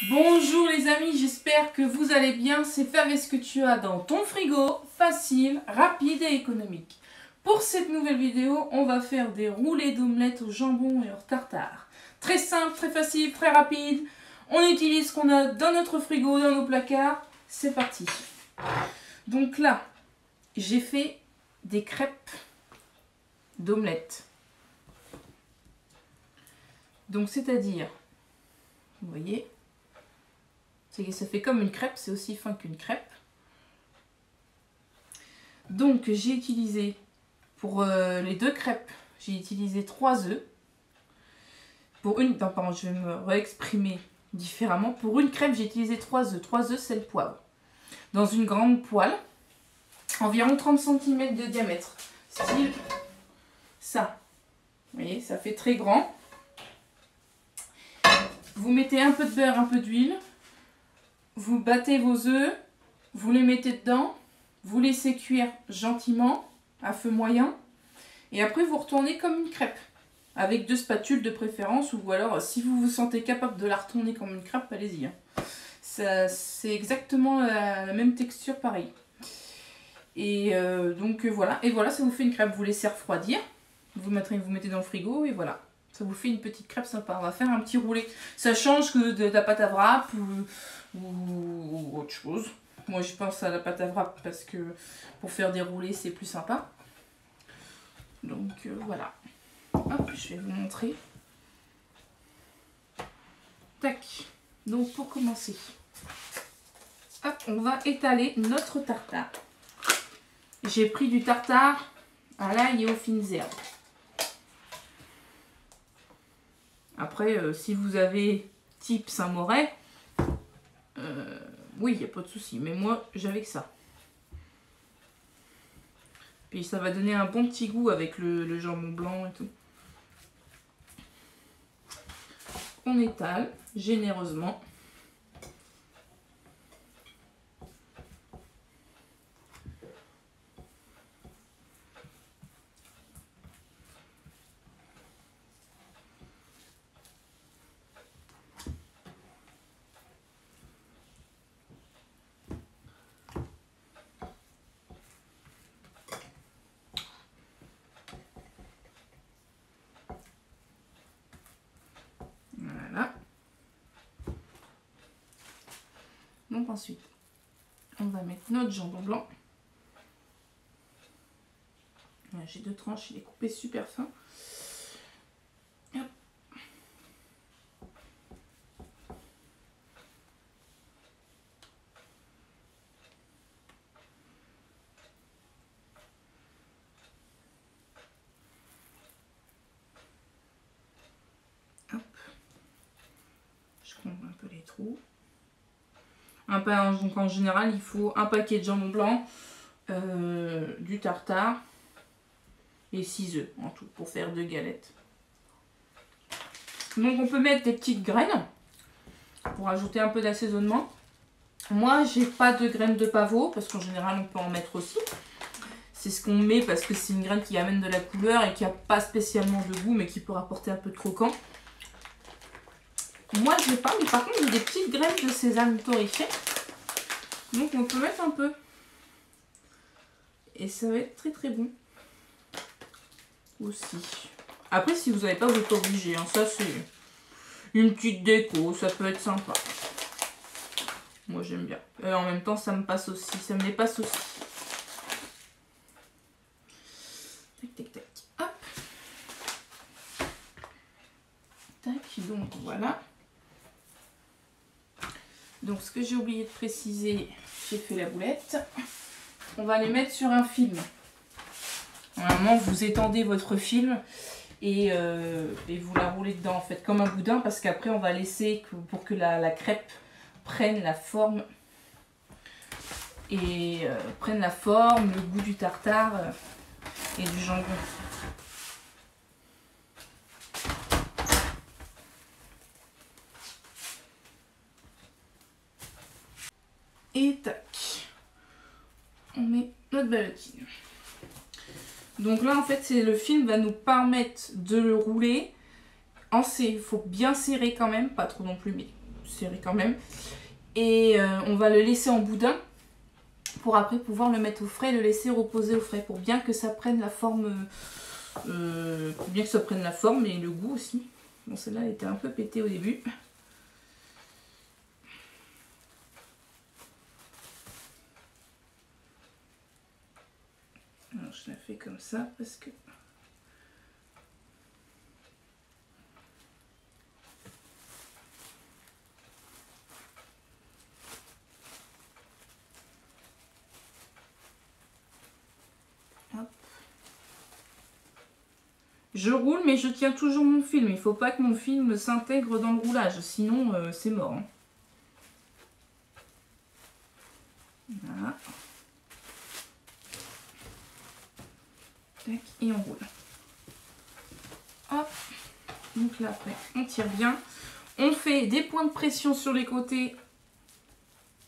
Bonjour les amis, j'espère que vous allez bien. C'est faire ce que tu as dans ton frigo, facile, rapide et économique. Pour cette nouvelle vidéo, on va faire des roulés d'omelette au jambon et au tartare. Très simple, très facile, très rapide. On utilise ce qu'on a dans notre frigo, dans nos placards. C'est parti. Donc là, j'ai fait des crêpes d'omelette. Donc c'est-à-dire, vous voyez, ça fait comme une crêpe, c'est aussi fin qu'une crêpe. Donc j'ai utilisé, pour les deux crêpes, j'ai utilisé 3 œufs. Pour une, non, pardon, je vais me réexprimer différemment. Pour une crêpe, j'ai utilisé 3 œufs. 3 œufs, c'est le poivre. Dans une grande poêle, environ 30 cm de diamètre. Style ça. Vous voyez, ça fait très grand. Vous mettez un peu de beurre, un peu d'huile. Vous battez vos œufs, vous les mettez dedans, vous laissez cuire gentiment, à feu moyen, et après vous retournez comme une crêpe, avec 2 spatules de préférence, ou alors si vous vous sentez capable de la retourner comme une crêpe, allez-y. Hein. C'est exactement la même texture, pareil. Et donc voilà, ça vous fait une crêpe, vous laissez refroidir, vous mettez dans le frigo, et voilà. Ça vous fait une petite crêpe sympa. On va faire un petit roulé. Ça change que de la pâte à wrap ou autre chose. Moi, je pense à la pâte à wrap parce que pour faire des roulés, c'est plus sympa. Donc, voilà. Hop, je vais vous montrer. Tac. Donc, pour commencer, hop, on va étaler notre tartare. J'ai pris du tartare à l'ail et aux fines herbes. Après, si vous avez type Saint-Moret, oui, il n'y a pas de souci. Mais moi, j'avais que ça. Puis ça va donner un bon petit goût avec le jambon blanc et tout. On étale généreusement. Voilà. Donc ensuite, on va mettre notre jambon blanc. J'ai 2 tranches, il est coupé super fin. Hop. Hop. Je comble un peu les trous. Donc en général, il faut un paquet de jambon blanc, du tartare et 6 œufs en tout pour faire 2 galettes. Donc on peut mettre des petites graines pour ajouter un peu d'assaisonnement. Moi, j'ai pas de graines de pavot parce qu'en général, on peut en mettre aussi. C'est ce qu'on met parce que c'est une graine qui amène de la couleur et qui n'a pas spécialement de goût mais qui peut rapporter un peu de croquant. Moi, je n'ai pas, mais par contre, j'ai des petites graines de sésame torréfiées. Donc, on peut mettre un peu. Et ça va être très très bon. Aussi. Après, si vous n'avez pas, vous n'êtes pas obligé. Hein. Ça, c'est une petite déco. Ça peut être sympa. Moi, j'aime bien. Et en même temps, ça me passe aussi. Ça me les passe aussi. Tac, tac, tac. Hop. Tac, donc voilà. Donc ce que j'ai oublié de préciser, j'ai fait la boulette. On va les mettre sur un film. Normalement, vous étendez votre film et vous la roulez dedans en fait comme un boudin parce qu'après on va laisser pour que la crêpe prenne la forme et prenne la forme, le goût du tartare et du jambon. Et tac, on met notre ballotine. Donc là en fait le film va nous permettre de le rouler. Il faut bien serrer quand même, pas trop non plus, mais serré quand même. Et on va le laisser en boudin pour après pouvoir le mettre au frais et le laisser reposer au frais pour bien que ça prenne la forme, et le goût aussi. Bon, celle-là elle était un peu pétée au début. Alors, je la fais comme ça parce que... Hop. Je roule, mais je tiens toujours mon film. Il ne faut pas que mon film s'intègre dans le roulage, sinon c'est mort. Hein. Voilà. Tac, et on roule. Hop. Donc là, après, on tire bien. On fait des points de pression sur les côtés.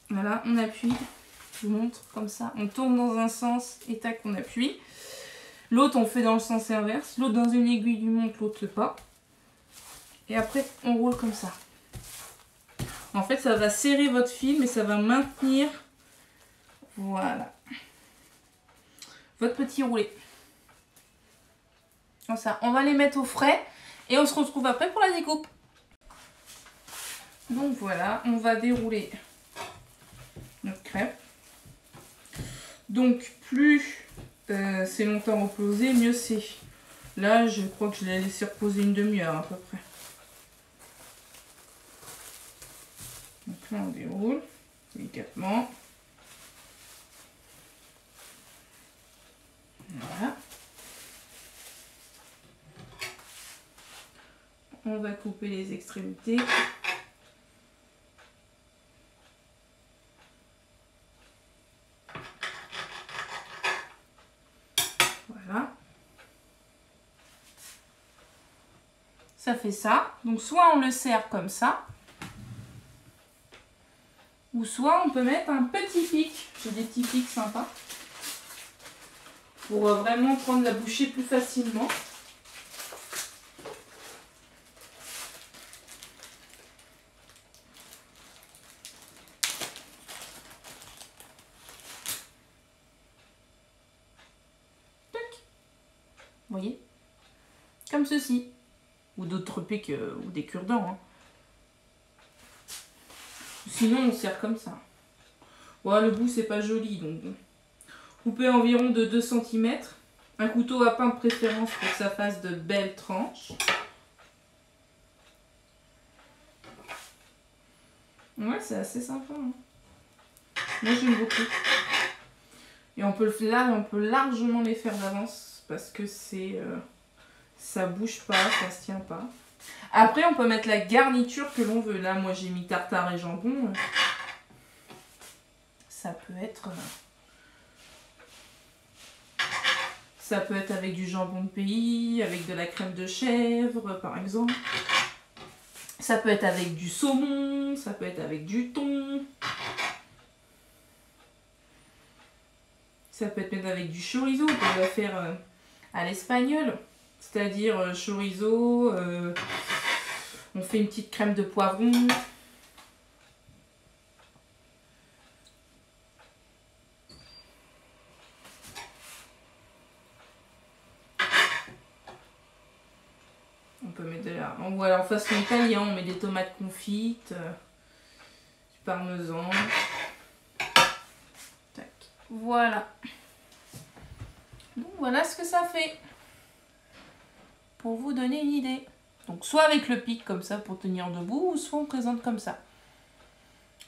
Voilà, on appuie. Je vous montre comme ça. On tourne dans un sens et tac, on appuie. L'autre, on fait dans le sens inverse. L'autre dans une aiguille du montre, l'autre pas. Et après, on roule comme ça. En fait, ça va serrer votre film et ça va maintenir, voilà, votre petit roulé. Comme ça. On va les mettre au frais et on se retrouve après pour la découpe. Donc voilà, on va dérouler notre crêpe. Donc plus c'est longtemps reposé, mieux c'est. Là, je crois que je l'ai laissé reposer une demi-heure à peu près. Donc là, on déroule délicatement. Voilà. On va couper les extrémités. Voilà. Ça fait ça. Donc soit on le serre comme ça, ou soit on peut mettre un petit pic. J'ai des petits pics sympas pour vraiment prendre la bouchée plus facilement. Tac. Vous voyez? Comme ceci. Ou d'autres pics ou des cure-dents. Hein. Sinon on serre comme ça. Ouais, le bout c'est pas joli donc bon. Coupez environ de 2 cm. Un couteau à pain de préférence pour que ça fasse de belles tranches. Ouais, c'est assez sympa. Hein. Moi j'aime beaucoup. Et on peut largement les faire d'avance parce que c'est ça bouge pas, ça se tient pas. Après on peut mettre la garniture que l'on veut. Là moi j'ai mis tartare et jambon. Ça peut être avec du jambon de pays, avec de la crème de chèvre par exemple. Ça peut être avec du saumon, ça peut être avec du thon. Ça peut être même avec du chorizo qu'on va faire à l'espagnol. C'est-à-dire chorizo, on fait une petite crème de poivron. On peut mettre de la... Voilà, en façon italien, on met des tomates confites, du parmesan. Tac. Voilà. Donc voilà ce que ça fait. Pour vous donner une idée. Donc soit avec le pic comme ça pour tenir debout, ou soit on présente comme ça.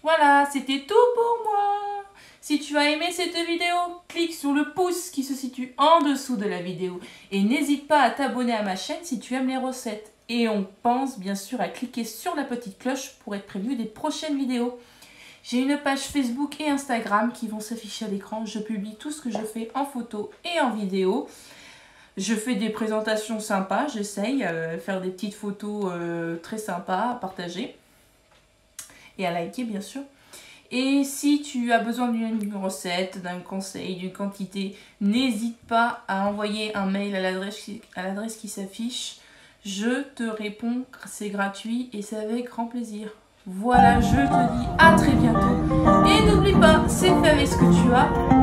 Voilà, c'était tout pour moi. Si tu as aimé cette vidéo, clique sur le pouce qui se situe en dessous de la vidéo. Et n'hésite pas à t'abonner à ma chaîne si tu aimes les recettes. Et on pense bien sûr à cliquer sur la petite cloche pour être prévenu des prochaines vidéos. J'ai une page Facebook et Instagram qui vont s'afficher à l'écran. Je publie tout ce que je fais en photo et en vidéo. Je fais des présentations sympas, j'essaye faire des petites photos très sympas à partager. Et à liker bien sûr. Et si tu as besoin d'une recette, d'un conseil, d'une quantité, n'hésite pas à envoyer un mail à l'adresse qui s'affiche. Je te réponds, c'est gratuit et c'est avec grand plaisir. Voilà, je te dis à très bientôt. Et n'oublie pas, c'est fait avec ce que tu as.